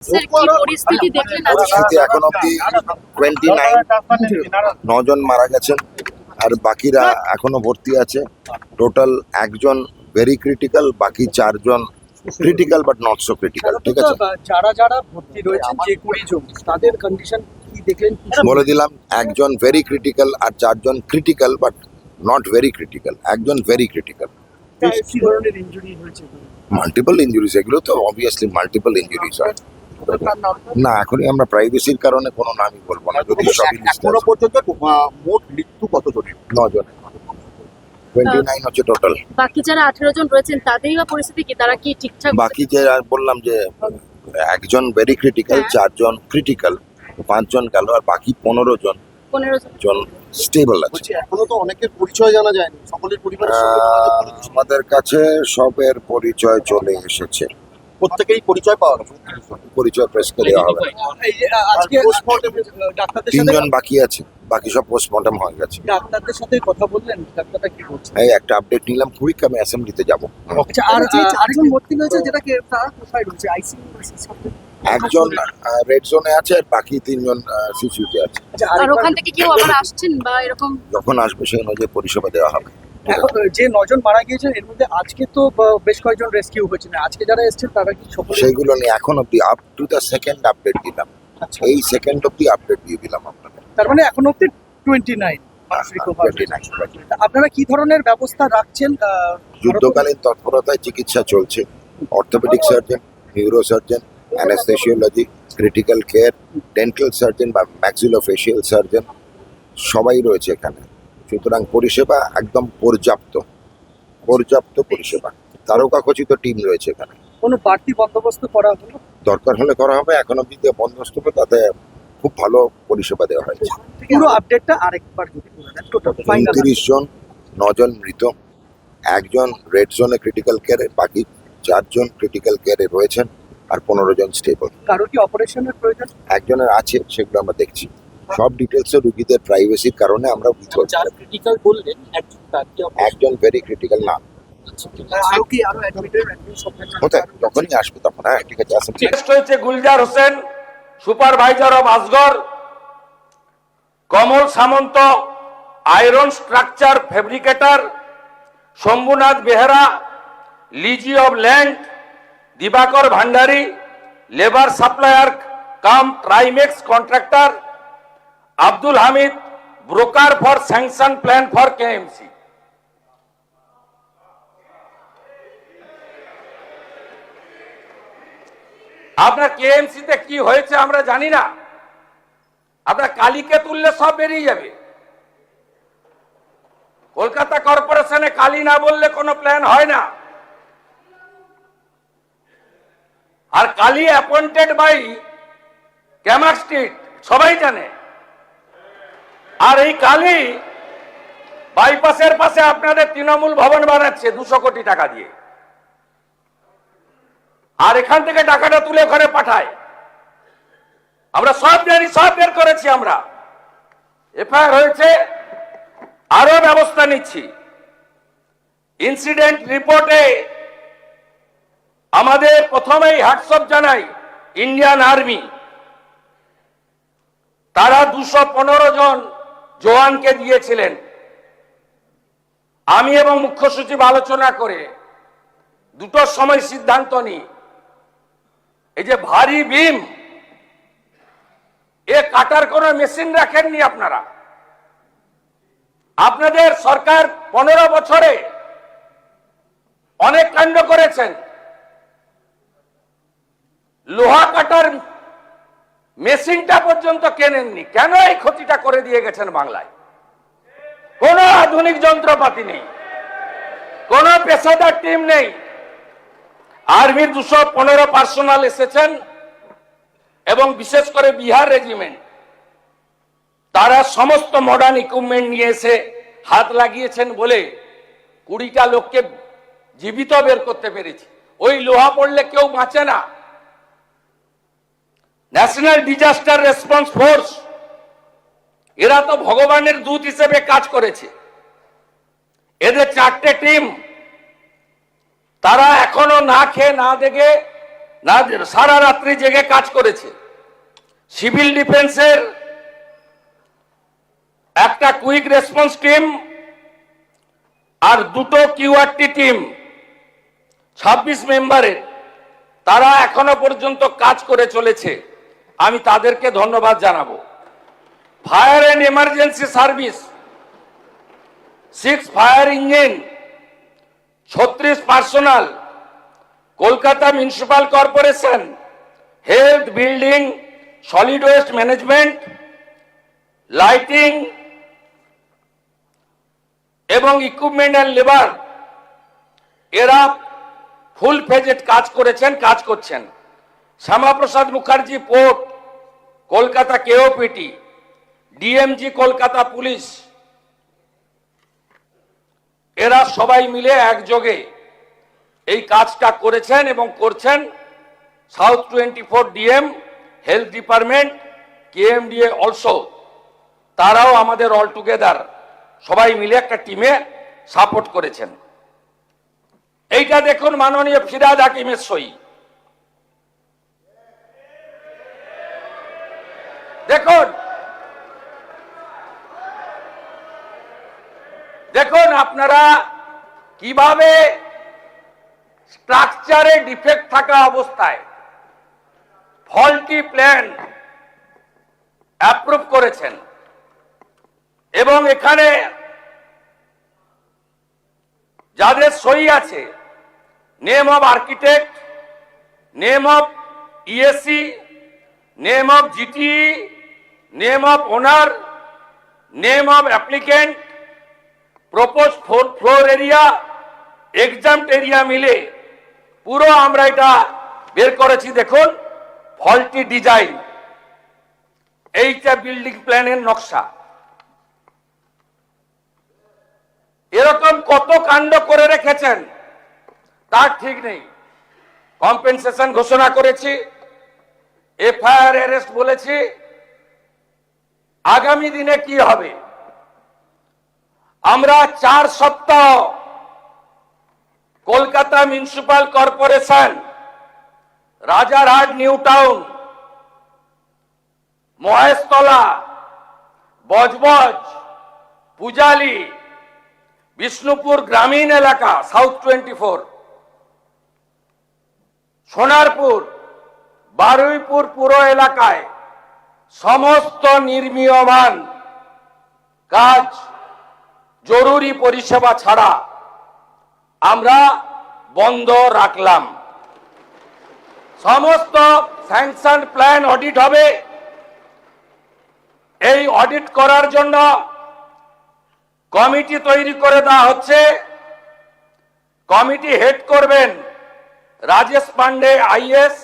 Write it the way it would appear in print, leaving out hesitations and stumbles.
পরিস্থিতি এখন অব্দি 9 জন মারা গেছেন আর বাকিরা এখনো ভর্তি আছে। টোটাল একজন ভেরি ক্রিটিক্যাল, বাকি 4 জন critical but not so critical. ঠিক আছে, যারা ভর্তি রয়েছেন যে 20 জন তাদের কন্ডিশন কি দেখলেন? বলে দিলাম, একজন ভেরি ক্রিটিক্যাল আর 4 জন critical but not very critical. একজন ভেরি ক্রিটিক্যাল। কি ধরনের ইনজুরি হয়েছে? মাল্টিপল ইনজুরিজ, এগুলো তো অবভিয়াসলি মাল্টিপল ইনজুরিজ হয়। না, এখনই আমরা প্রাইভেসির কারণে কোনো নামই বলবো না। যদি সবই এখনো পর্যন্ত মোট মৃত্যু কত জনের? 9 জন, 29 হচ্ছে টোটাল। বাকি যারা 18 জন রয়েছেন তাদেরই বা পরিস্থিতি কি? তারা কি ঠিকঠাক? বাকি যে বললাম যে একজন ভেরি ক্রিটিক্যাল, 4 জন ক্রিটিক্যাল, 5 জন গেল আর বাকি 15 জন স্টেবল আছে। এখনো তো অনেকের পরিচয় জানা যায়নি, সকলের পরিবারের সঙ্গে আমাদের কাছে সবের পরিচয় চলে এসেছে। প্রত্যেকেই পরিচয় পাওয়া গেছে। পরিচয় প্রেসকে দেওয়া হবে। আজকে ডাক্তারদের 3 সাথে জন বাকি আছে, বাকি সব পোস্টমর্টম হয়ে গেছে। ডাক্তারদের সাথে কথা বললেন? ডাক্তাররা কি বলছে? এই একটা আপডেট নিলাম, খুবই কমে অ্যাসেম্বলিতে যাব। আচ্ছা, আর যে 4 জন ভর্তি হয়েছে যেটাকে তারা কোথায় রয়েছে? আইসিইউ? একজন রেড জোনে আছে আর বাকি 3 জন সিসিউতে আছে। আর ওখান থেকে কেউ আবার আসছেন বা এরকম? যখন আসবে সেই অনুযায়ী পরিষেবা দেওয়া হবে। এখন যে 9 জন মারা গিয়েছেন এর মধ্যে আজকে তো বেশ কয়েকজন রেস্কিউ হয়েছেন, আজকে যারা এসেছেন তারা কি সকলে? সেগুলো নিয়ে এখন অব্দি up to the second update দিলাম। আচ্ছা, এই সেকেন্ড অব্দি আপডেট দিয়ে দিলাম আপনাদের। তার মানে এখন অব্দি 29 মানুষ রিকভার হয়েছে। 29। আপনারা কি ধরনের ব্যবস্থা রাখছেন? যুদ্ধকালীন তৎপরতায় চিকিৎসা চলছে। Orthopaedic surgeon, neuro surgeon, anaesthesiology, critical care, dental surgeon বা ম্যাক্সিলোফেশিয়াল সার্জন সবাই রয়েছে এখানে। সুতরাং পরিষেবা একদম পর্যাপ্ত পরিষেবা। তারকাখচিত টিম রয়েছে এখানে। কোনো বাড়তি বন্দোবস্ত করা হলো? দরকার হলে করা হবে। এখন অব্দি যে বন্দোবস্ত হবে তাতে খুব ভালো পরিষেবা দেওয়া হয়েছে। পুরো আপডেটটা আরেকবার যদি বলে দেন। টোটাল 29 জন, 9 জন মৃত, একজন রেড জোনে ক্রিটিক্যাল কেয়ারে, বাকি 4 জন ক্রিটিক্যাল কেয়ারে রয়েছেন আর 15 জন স্টেবল। কারো কি অপারেশনের প্রয়োজন? একজনের আছে, সেগুলো আমরা দেখছি। সব ডিটেলস রুগীদের প্রাইভেসির কারণে আমরা যারা ক্রিটিক্যাল বললেন একজন ভেরি ক্রিটিক্যাল না আরো অ্যাডমিটেড কোথায় যখনই আসবে তখন। হ্যাঁ, ঠিক আছে, আসেন। নেক্সট হচ্ছে Gulzar Hossain, supervisor of Asgar. Kamal Samanta, iron structure fabricator. Shambhunath Behera, lessee of land. Dibakar Bhandari, labour supplier cum Trimex contractor. Abdul Hamid, broker for sanction plan for KMC. আপনার কেএমসি তে কি হয়েছে আমরা জানি না। আপনার কালীকে তুললে সব বেরিয়ে যাবে। কলকাতা কর্পোরেশনে কালী না বললে কোনো প্ল্যান হয় না। আর Kali appointed by Camac Street, সবাই জানে। আর এই কালী বাইপাসের পাশে আপনাদের তৃণমূল ভবন বানাচ্ছে 200 কোটি টাকা দিয়ে। আর এখান থেকে টাকাটা তুলে ওখানে পাঠায়। আমরা সব জানি, সব বের করেছি আমরা। এফআইআর হয়েছে, আরো ব্যবস্থা নিচ্ছি। ইনসিডেন্ট রিপোর্টে আমাদের প্রথমেই হ্যাটসঅপ জানাই ইন্ডিয়ান আর্মি। তারা 215 জন জওয়ানকে দিয়েছিলেন। আমি এবং মুখ্য সচিব আলোচনা করে 2টোর সময় সিদ্ধান্ত নিই, এই যে ভারী বিম, এ কাটার কোন মেশিন রাখেননি আপনারা। আপনাদের সরকার 15 বছরে অনেক কাণ্ড করেছেন। লোহা কাটার মেশিনটা পর্যন্ত কেনেননি। কেন এই ক্ষতিটা করে দিয়ে গেছেন বাংলায়? কোন আধুনিক যন্ত্রপাতি নেই, কোন পেশাদার টিম নেই। আর্মির 215 পার্সোনাল এসেছেন এবং বিশেষ করে বিহার রেজিমেন্ট, তারা সমস্ত মডার্ন ইকুইপমেন্ট নিয়ে এসে হাত লাগিয়েছেন বলে 20টা লোককে জীবিত বের করতে পেরেছি। ওই লোহা পড়লে কেউ বাঁচে না। ন্যাশনাল ডিজাস্টার রেসপন্স ফোর্স, এরা তো ভগবানের দূত হিসেবে কাজ করেছে। এদের 4টে টিম, তারা এখনো না খেয়ে না দেখে না সারা রাত্রি জেগে কাজ করেছে। সিভিল ডিফেন্সের একটা কুইক রেসপন্স টিম আর দুটো কিউআরটি টিম 26 মেম্বারের, তারা এখনো পর্যন্ত কাজ করে চলেছে। আমি তাদেরকে ধন্যবাদ জানাবো। Fire and emergency service 6 fire engine, 36 personnel, Kolkata municipal corporation, health, building, solid waste management, lighting এবং ইকুইপমেন্ট অ্যান্ড লেবার, এরা ফুল ফেজেড কাজ করেছেন, কাজ করছেন। Shyamaprasad Mukherjee port, Kolkata KOPT, DMG Kolkata police, এরা সবাই মিলে একযোগে এই কাজটা করেছেন এবং করছেন। South 24 DM, health department, KMDA also, তারাও আমাদের অল টুগেদার সবাই মিলে একটা টিমে সাপোর্ট করেছেন। এইটা দেখুন মাননীয় ফিরহাদ হাকিমের সই। দেখুন দেখুন আপনারা কিভাবে স্ট্রাকচারে ডিফেক্ট থাকা অবস্থায় ফল্টি প্ল্যান অ্যাপ্রুভ করেছেন এবং এখানে যাদের সই আছে, name of architect, name of ESC, name of GTE, name of owner, name of applicant, propose floor area, exempt area মিলে পুরো আমরা এটা বের করেছি। দেখুন ফল্টি ডিজাইন, এইটা বিল্ডিং প্ল্যানের নকশা। এরকম কত কাণ্ড করে রেখেছেন তার ঠিক নেই। কম্পেনসেশন ঘোষণা করেছি, এফআইআর অ্যারেস্ট বলেছি। আগামী দিনে কি হবে? আমরা 4 সপ্তাহ Kolkata municipal corporation, Rajarhat new town, Maheshtala, Budge Budge, Pujali, Bishnupur গ্রামীণ এলাকা সাউথ 24, সোনারপুর, বারুইপুর পুরো এলাকায় সমস্ত নির্মীয়মান কাজ জরুরি পরিষেবা ছাড়া আমরা বন্ধ রাখলাম। সমস্ত স্যাংশন প্ল্যান অডিট হবে। এই অডিট করার জন্য কমিটি তৈরি করে দেওয়া হচ্ছে। কমিটি হেড করবেন রাজেশ পান্ডে আইএস,